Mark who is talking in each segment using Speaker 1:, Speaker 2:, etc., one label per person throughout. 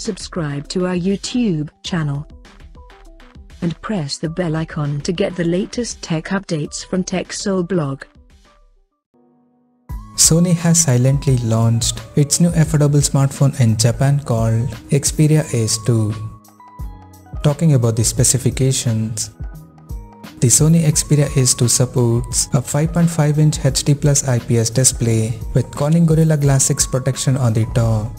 Speaker 1: subscribe to our YouTube channel and press the bell icon to get the latest tech updates from TechSole Blog.
Speaker 2: Sony has silently launched its new affordable smartphone in Japan called Xperia Ace 2. Talking about the specifications, the Sony Xperia Ace 2 supports a 5.5-inch HD Plus IPS display with Corning Gorilla Glass 6 protection on the top.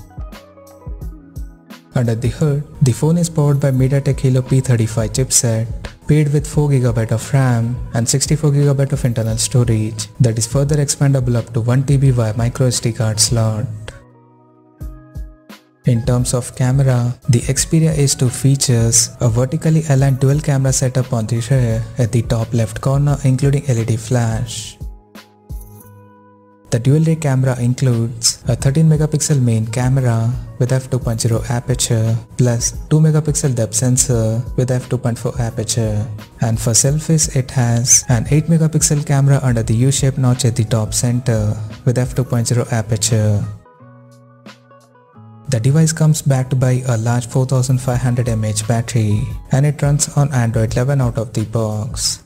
Speaker 2: Under the hood, the phone is powered by MediaTek Helio P35 chipset, paired with 4GB of RAM and 64GB of internal storage that is further expandable up to 1TB via microSD card slot. In terms of camera, the Xperia Ace 2 features a vertically aligned dual camera setup on the rear at the top left corner, including LED flash. The dual ray camera includes a 13MP main camera with f2.0 aperture plus 2MP depth sensor with f2.4 aperture, and for selfies it has an 8MP camera under the U-shaped notch at the top center with f2.0 aperture. The device comes backed by a large 4500 mAh battery and it runs on Android 11 out of the box.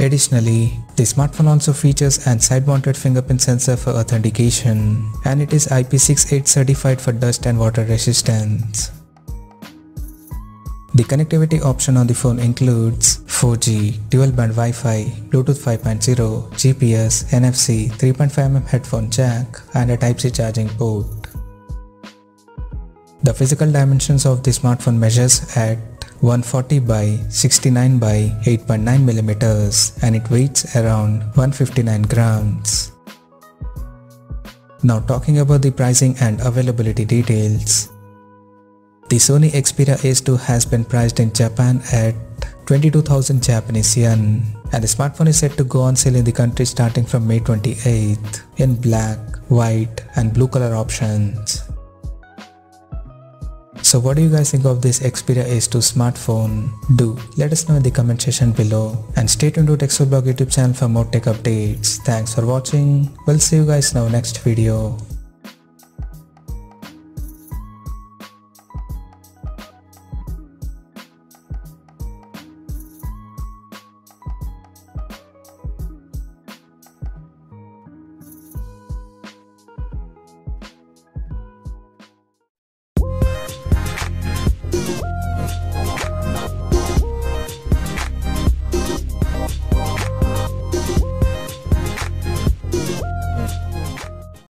Speaker 2: Additionally, the smartphone also features an side-mounted fingerprint sensor for authentication, and it is IP68 certified for dust and water resistance. The connectivity option on the phone includes 4G, dual-band Wi-Fi, Bluetooth 5.0, GPS, NFC, 3.5mm headphone jack, and a Type-C charging port. The physical dimensions of the smartphone measures at 140 by 69 by 8.9mm and it weighs around 159 grams. Now talking about the pricing and availability details. The Sony Xperia Ace 2 has been priced in Japan at 22,000 Japanese yen, and the smartphone is set to go on sale in the country starting from May 28th in black, white and blue color options. So what do you guys think of this Xperia Ace 2 smartphone? Do let us know in the comment section below, and stay tuned to TechSole Blog YouTube channel for more tech updates. Thanks for watching. We'll see you guys in our next video.